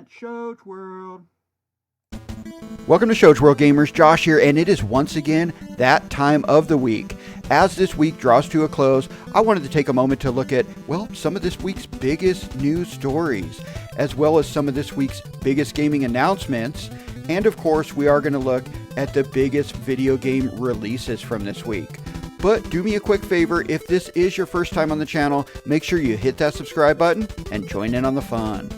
Shows World. Welcome to Shows World Gamers. Josh here, and it is once again that time of the week. As this week draws to a close, I wanted to take a moment to look at, well, some of this week's biggest news stories, as well as some of this week's biggest gaming announcements. And of course, we are going to look at the biggest video game releases from this week. But do me a quick favor, if this is your first time on the channel, make sure you hit that subscribe button and join in on the fun.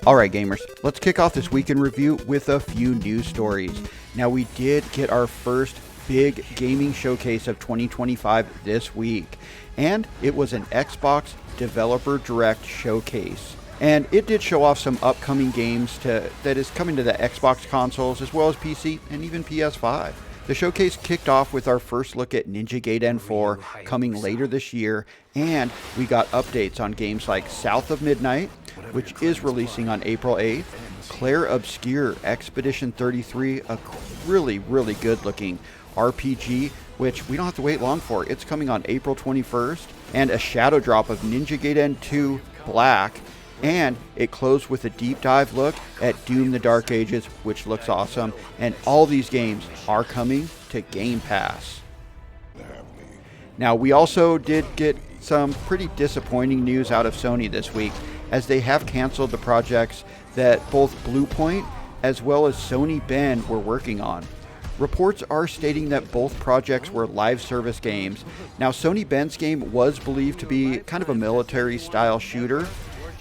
Alright gamers, let's kick off this week in review with a few news stories. Now we did get our first big gaming showcase of 2025 this week, and it was an Xbox Developer Direct showcase. And it did show off some upcoming games that is coming to the Xbox consoles as well as PC and even PS5. The showcase kicked off with our first look at Ninja Gaiden 4 coming later this year, and we got updates on games like South of Midnight, which is releasing on April 8th, Claire Obscure Expedition 33, a really good looking RPG, which we don't have to wait long for. It's coming on April 21st, and a shadow drop of Ninja Gaiden 2 Black, and it closed with a deep dive look at Doom the Dark Ages, which looks awesome, and all these games are coming to Game Pass. Now, we also did get some pretty disappointing news out of Sony this week, as they have canceled the projects that both Bluepoint as well as Sony Bend were working on. Reports are stating that both projects were live service games. Now, Sony Bend's game was believed to be kind of a military-style shooter,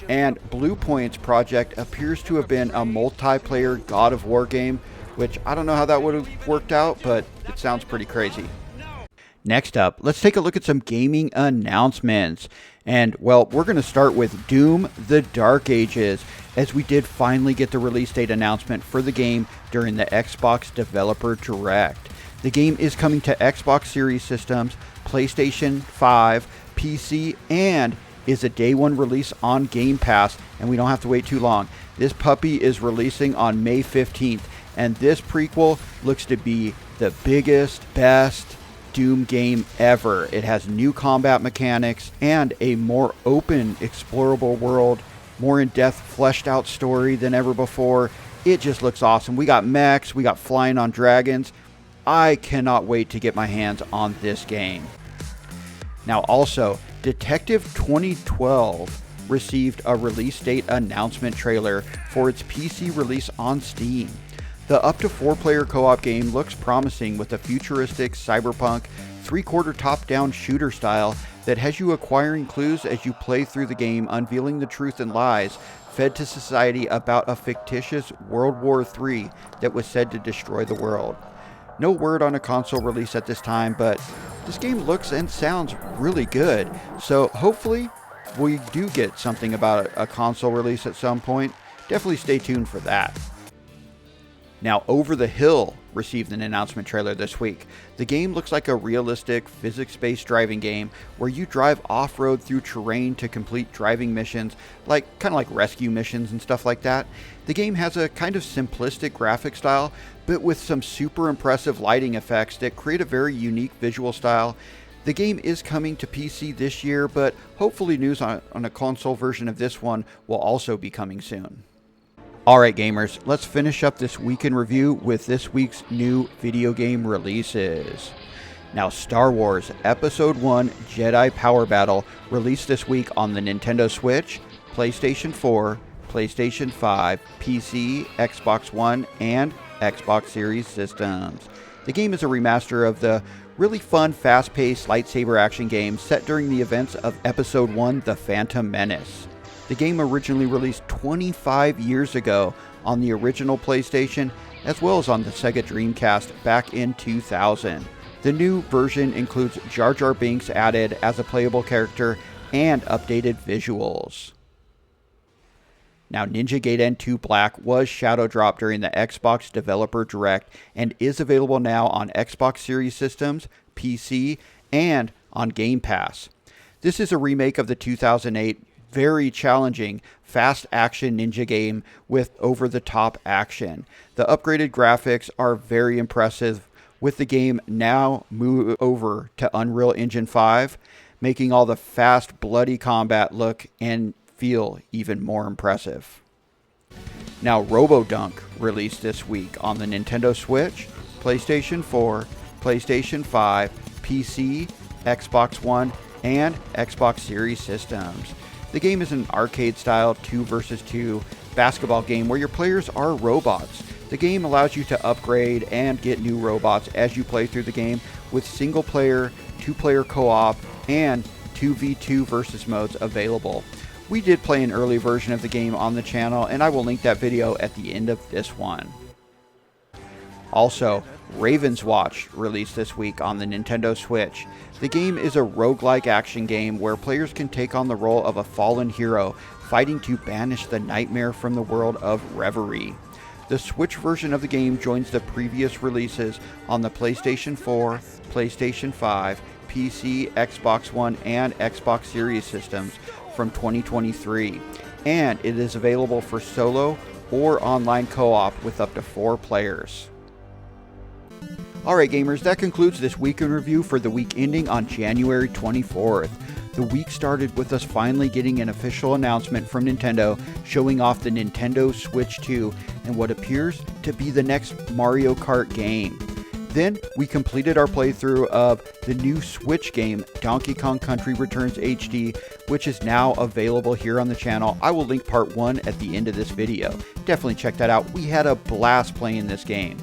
and Bluepoint's project appears to have been a multiplayer God of War game, which I don't know how that would have worked out, but it sounds pretty crazy. Next up, let's take a look at some gaming announcements. And, well, we're going to start with Doom the Dark Ages, as we did finally get the release date announcement for the game during the Xbox Developer Direct. The game is coming to Xbox Series systems, PlayStation 5, PC, and is a day one release on Game Pass, and we don't have to wait too long. This puppy is releasing on May 15th, and this prequel looks to be the biggest, best Doom game ever. It has new combat mechanics and a more open, explorable world, more in-depth, fleshed out story than ever before. It just looks awesome. We got mechs, we got flying on dragons. I cannot wait to get my hands on this game. Now also, Detective 2012 received a release date announcement trailer for its PC release on Steam. The up to 4-player co-op game looks promising with a futuristic cyberpunk 3/4 top-down shooter style that has you acquiring clues as you play through the game, unveiling the truth and lies fed to society about a fictitious World War III that was said to destroy the world. No word on a console release at this time, but this game looks and sounds really good, so hopefully we do get something about a console release at some point. Definitely stay tuned for that. Now, Over the Hill received an announcement trailer this week. The game looks like a realistic physics-based driving game where you drive off-road through terrain to complete driving missions, kind of like rescue missions and stuff like that. The game has a kind of simplistic graphic style, but with some super impressive lighting effects that create a very unique visual style. The game is coming to PC this year, but hopefully news on a console version of this one will also be coming soon. Alright gamers, let's finish up this week in review with this week's new video game releases. Now, Star Wars Episode 1 Jedi Power Battle released this week on the Nintendo Switch, PlayStation 4, PlayStation 5, PC, Xbox One, and Xbox Series systems. The game is a remaster of the really fun, fast-paced lightsaber action game set during the events of Episode 1 The Phantom Menace. The game originally released 25 years ago on the original PlayStation, as well as on the Sega Dreamcast back in 2000. The new version includes Jar Jar Binks added as a playable character and updated visuals. Now, Ninja Gaiden 2 Black was shadow dropped during the Xbox Developer Direct and is available now on Xbox Series systems, PC, and on Game Pass. This is a remake of the 2008 very challenging, fast action ninja game with over-the-top action. The upgraded graphics are very impressive, with the game now moved over to Unreal Engine 5, making all the fast, bloody combat look and feel even more impressive. Now, Robo-Dunk released this week on the Nintendo Switch, PlayStation 4, PlayStation 5, PC, Xbox One, and Xbox Series systems. The game is an arcade-style 2 vs 2 basketball game where your players are robots. The game allows you to upgrade and get new robots as you play through the game with single-player, 2-player co-op, and 2v2 versus modes available. We did play an early version of the game on the channel, and I will link that video at the end of this one. Also, Raven's Watch released this week on the Nintendo Switch. The game is a roguelike action game where players can take on the role of a fallen hero, fighting to banish the nightmare from the world of Reverie. The Switch version of the game joins the previous releases on the PlayStation 4, PlayStation 5, PC, Xbox One, and Xbox Series systems from 2023, and it is available for solo or online co-op with up to 4 players. Alright gamers, that concludes this week in review for the week ending on January 24th. The week started with us finally getting an official announcement from Nintendo showing off the Nintendo Switch 2 and what appears to be the next Mario Kart game. Then we completed our playthrough of the new Switch game, Donkey Kong Country Returns HD, which is now available here on the channel. I will link part 1 at the end of this video. Definitely check that out. We had a blast playing this game.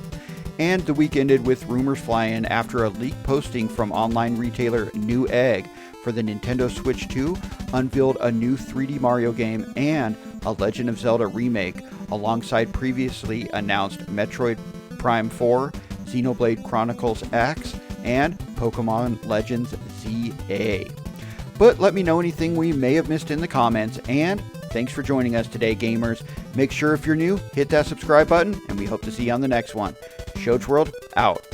And the week ended with rumors flying after a leak posting from online retailer Newegg for the Nintendo Switch 2 unveiled a new 3D Mario game and a Legend of Zelda remake alongside previously announced Metroid Prime 4, Xenoblade Chronicles X, and Pokemon Legends ZA. But let me know anything we may have missed in the comments, and thanks for joining us today, gamers. Make sure if you're new, hit that subscribe button, and we hope to see you on the next one. Shoach World, out.